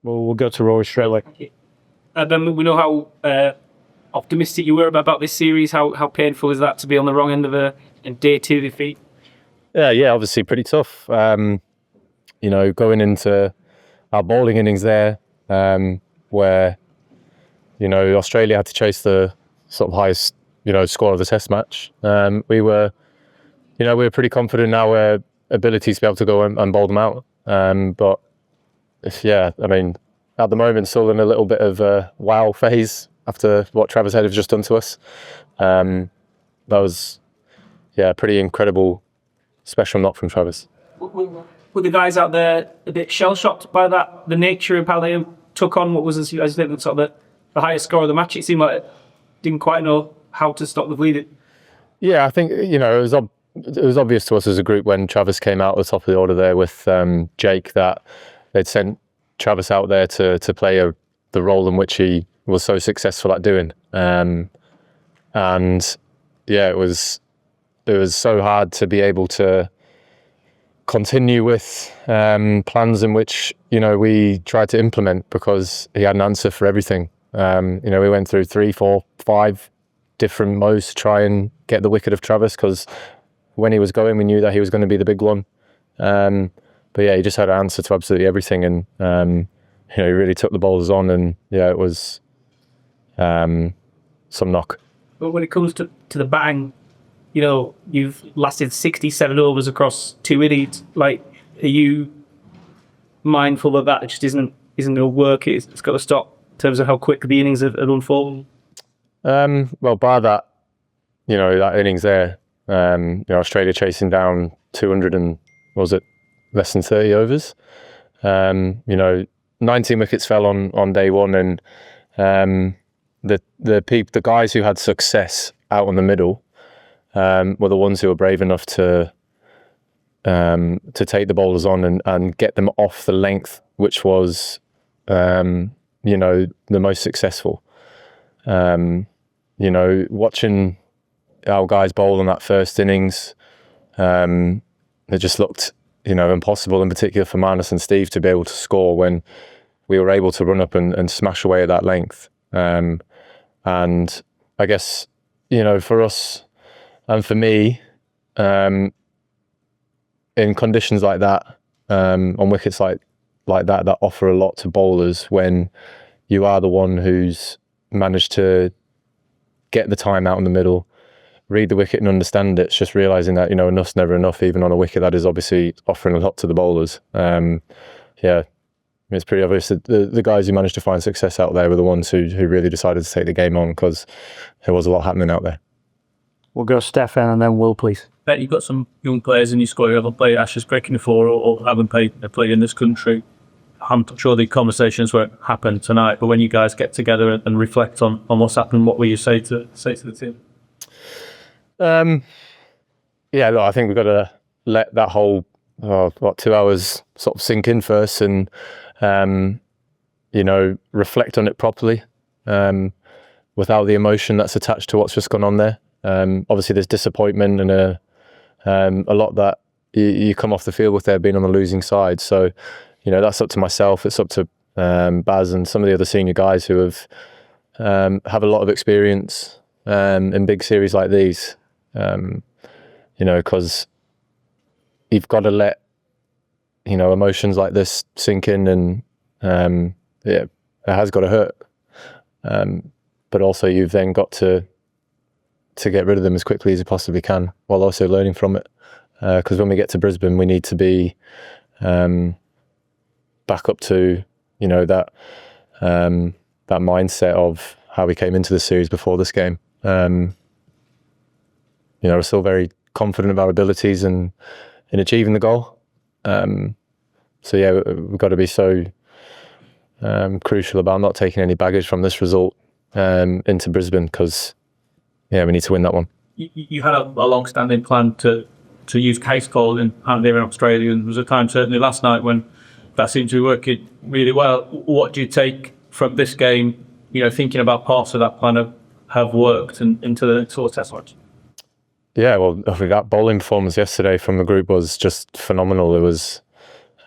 We'll go to Rory straight away. Then we know how optimistic you were about this series. How painful is that to be on the wrong end of a day 2 defeat? Yeah, obviously pretty tough. Going into our bowling innings there, where Australia had to chase the sort of highest score of the Test match. We were pretty confident in our ability to be able to go and bowl them out. But at the moment, still in a little bit of a wow phase after what Travis Head have just done to us. That was a pretty incredible special knock from Travis. Were the guys out there a bit shell-shocked by that, the nature of how they took on what was, as you think, sort of the highest score of the match? It seemed like they didn't quite know how to stop the bleeding. Yeah, I think it was obvious to us as a group when Travis came out at the top of the order there with Jake that they'd sent Travis out there to play the role in which he was so successful at doing. It was so hard to be able to continue with plans in which we tried to implement, because he had an answer for everything. We went through 3, 4, 5 different modes to try and get the wicket of Travis, because when he was going, we knew that he was going to be the big one. He just had an answer to absolutely everything, and he really took the bowlers on, and it was some knock. But when it comes to the batting, you've lasted 67 overs across 2 innings. Like, are you mindful that that just isn't going to work? It's got to stop in terms of how quick the innings have unfolded. Well, bar that, that innings there, Australia chasing down 200 and was it less than 30 overs. 19 wickets fell on day 1, and the guys who had success out in the middle were the ones who were brave enough to take the bowlers on and get them off the length, which was the most successful. Watching our guys bowl in that first innings, it just looked impossible, in particular for Marnus and Steve, to be able to score when we were able to run up and smash away at that length. And I guess for us and for me, in conditions like that, on wickets like that offer a lot to bowlers, when you are the one who's managed to get the time out in the middle, read the wicket and understand it. It's just realising that enough's never enough, even on a wicket that is obviously offering a lot to the bowlers. It's pretty obvious that the guys who managed to find success out there were the ones who really decided to take the game on, because there was a lot happening out there. We'll go Stefan and then Will, please. Bet you've got some young players in your squad who haven't played Ashes cricket before, or haven't played in this country. I'm sure the conversations won't happen tonight, but when you guys get together and reflect on what's happened, what will you say to the team? I think we've got to let that whole 2 hours sort of sink in first, and reflect on it properly, without the emotion that's attached to what's just gone on there. Obviously there's disappointment and a lot that you come off the field with there being on the losing side. So that's up to myself, it's up to Baz and some of the other senior guys who have a lot of experience in big series like these, because you've got to let emotions like this sink in, and it has got to hurt, but also you've then got to get rid of them as quickly as you possibly can, while also learning from it, because when we get to Brisbane, we need to be back up to that mindset of how we came into the series before this game. We're still very confident of our abilities and in achieving the goal. We've got to be so crucial about not taking any baggage from this result into Brisbane, because we need to win that one. You had a long-standing plan to use case calling out there in Australia, and there was a time, certainly last night, when that seemed to be working really well. What do you take from this game, thinking about parts of that plan have worked into the next sort of Test match? Yeah, well, that bowling performance yesterday from the group was just phenomenal. There was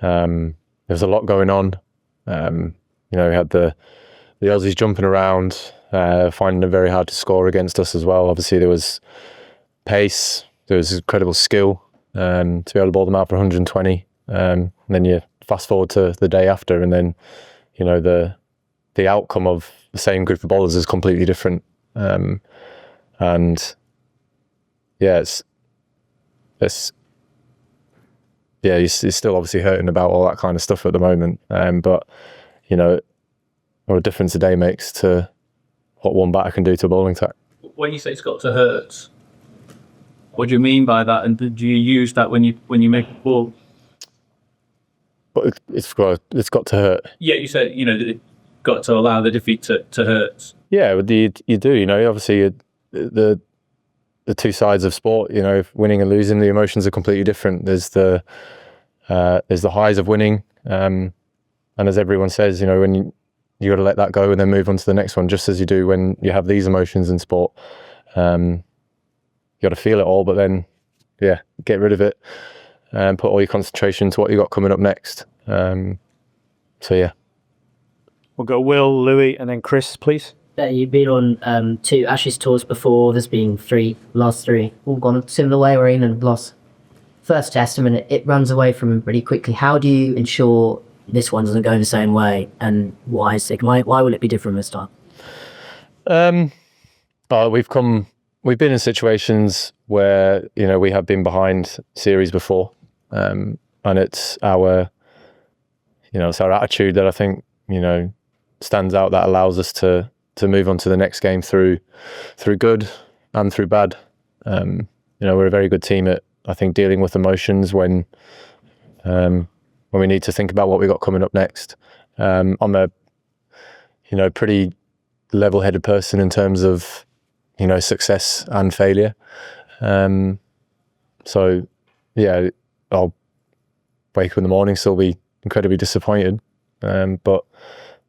a lot going on. we had the Aussies jumping around, finding it very hard to score against us as well. Obviously, there was pace, there was incredible skill to be able to bowl them out for 120. And then you fast forward to the day after, and then the outcome of the same group of bowlers is completely different. And yeah, he's still obviously hurting about all that kind of stuff at the moment. But what a difference a day makes to what one batter can do to a bowling attack. When you say it's got to hurt, what do you mean by that? And do you use that when you make a ball? But it's got to hurt. Yeah, you said it got to allow the defeat to hurt. Yeah, you do. Obviously the two sides of sport. Winning and losing, the emotions are completely different. There's the highs of winning, and as everyone says, when you got to let that go and then move on to the next one, just as you do when you have these emotions in sport. You got to feel it all, but then get rid of it and put all your concentration to what you got coming up next. So yeah. We'll go Will, Louis, and then Chris, please. You've been on 2 Ashes tours before. There's been 3, last 3, all gone a similar way where England lost first test. I mean, it runs away from them pretty quickly. How do you ensure this one doesn't go the same way? And why will it be different this time? We've been in situations where we have been behind series before, and it's our attitude that I think stands out, that allows us to move on to the next game through good and through bad. We're a very good team at, I think, dealing with emotions when we need to think about what we got coming up next. I'm a pretty level-headed person in terms of success and failure. So yeah, I'll wake up in the morning, still be incredibly disappointed, but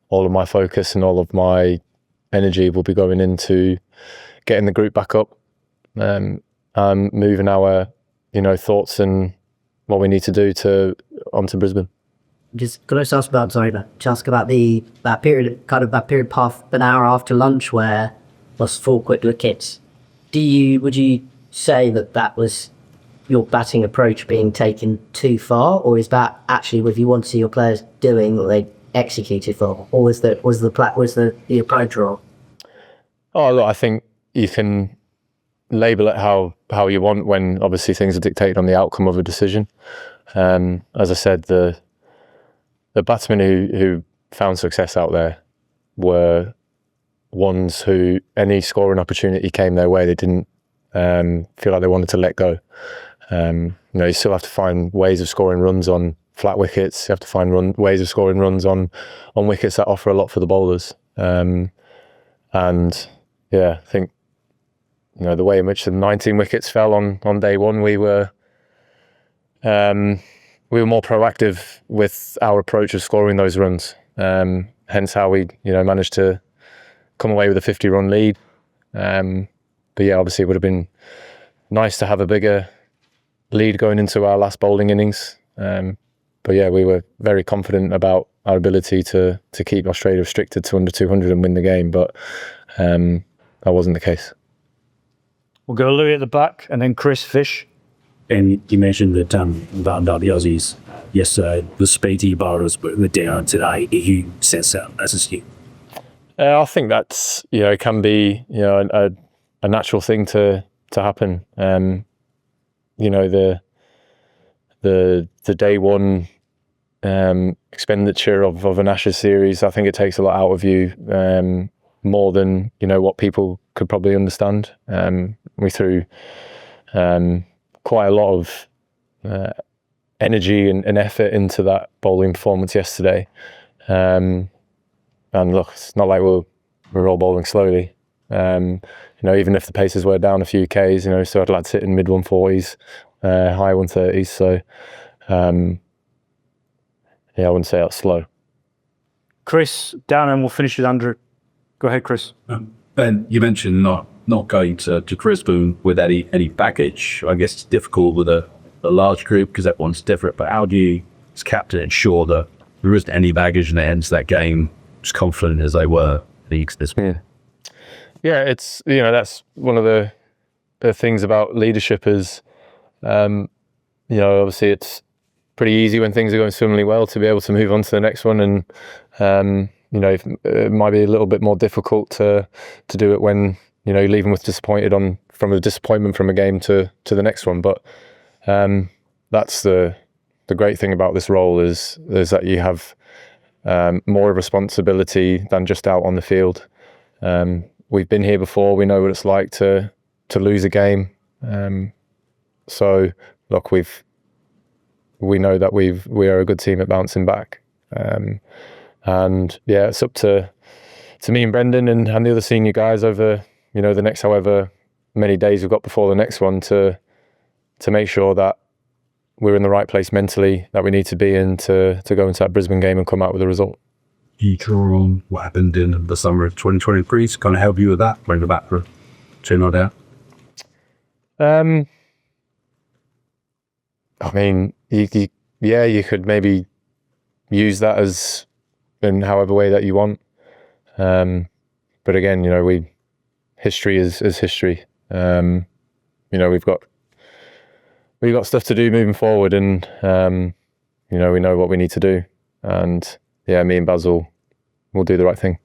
all of my focus and all of my energy will be going into getting the group back up, and moving our thoughts and what we need to do onto Brisbane. Can I just ask about that period half an hour after lunch where lost 4 quick wickets? Would you say that was your batting approach being taken too far, or is that actually what you want to see your players doing what they executed for, or was the approach wrong? Oh, look, I think you can label it how you want when obviously things are dictated on the outcome of a decision. As I said, the batsmen who found success out there were ones who any scoring opportunity came their way, they didn't feel like they wanted to let go. You still have to find ways of scoring runs on flat wickets. You have to find ways of scoring runs on wickets that offer a lot for the bowlers. And yeah, I think the way in which the 19 wickets fell on day one, we were more proactive with our approach of scoring those runs. Hence how we managed to come away with a 50-run lead. But yeah, obviously it would have been nice to have a bigger lead going into our last bowling innings. But yeah, we were very confident about our ability to keep Australia restricted to under 200 and win the game, but that wasn't the case. We'll go Louis at the back, and then Chris, Fish. And you mentioned that about the Aussies yesterday, the speedy bowlers, but the down today, who sets out as a stew? I think that's can be a natural thing to happen. The day one expenditure of an Ashes series, I think it takes a lot out of you, more than what people could probably understand. We threw quite a lot of energy and effort into that bowling performance yesterday. And look, it's not like we're all bowling slowly. Even if the paces were down a few Ks, so I'd like to sit in mid 140s, high 130s. So, yeah, I wouldn't say that's slow. Chris, down, and we'll finish with Andrew. Go ahead, Chris. Ben, you mentioned not going to Brisbane with any baggage. I guess it's difficult with a large group because everyone's different. But how do you, as captain, ensure that there isn't any baggage and it ends that game as confident as they were leagues this week. Yeah, it's, that's one of the things about leadership is, obviously it's pretty easy when things are going swimmingly well to be able to move on to the next one, and it might be a little bit more difficult to do it when you're leaving with from a disappointment from a game to the next one. But that's the great thing about this role is that you have more responsibility than just out on the field. We've been here before. We know what it's like to lose a game. So look, we know that we are a good team at bouncing back. And yeah, it's up to me and Brendon and the other senior guys over the next however many days we've got before the next one to make sure that we're in the right place mentally that we need to be in to go into that Brisbane game and come out with a result. You draw on what happened in the summer of 2023 to kind of help you with that, bring the back for 2-0 down? I mean, you could maybe use that as in however way that you want. But again, history is history. We've got stuff to do moving forward, and we know what we need to do. And yeah, me and Basil will do the right thing.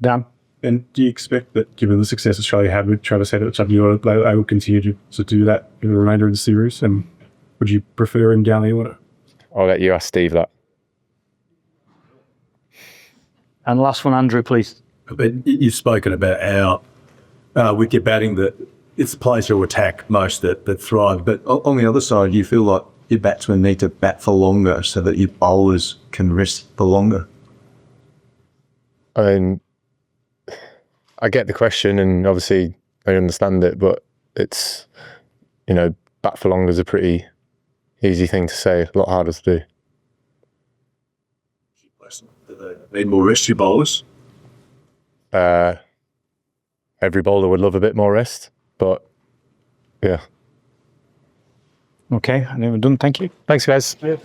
Dan? And do you expect that, given the success Australia had with Travis Head at something, they will continue to do that in the remainder of the series? And would you prefer him down the order? I'll let you ask Steve that. And last one, Andrew, please. But you've spoken about our wicket batting, that it's the players who attack most that thrive. But on the other side, you feel like your batsmen need to bat for longer so that your bowlers can rest for longer. I mean, I get the question, and obviously I understand it, but it's, bat for longer is a pretty easy thing to say, a lot harder to do. Do they need more rest, your bowlers? Every bowler would love a bit more rest, but yeah. Okay, I think we're done. Thank you. Thanks, guys. Yeah.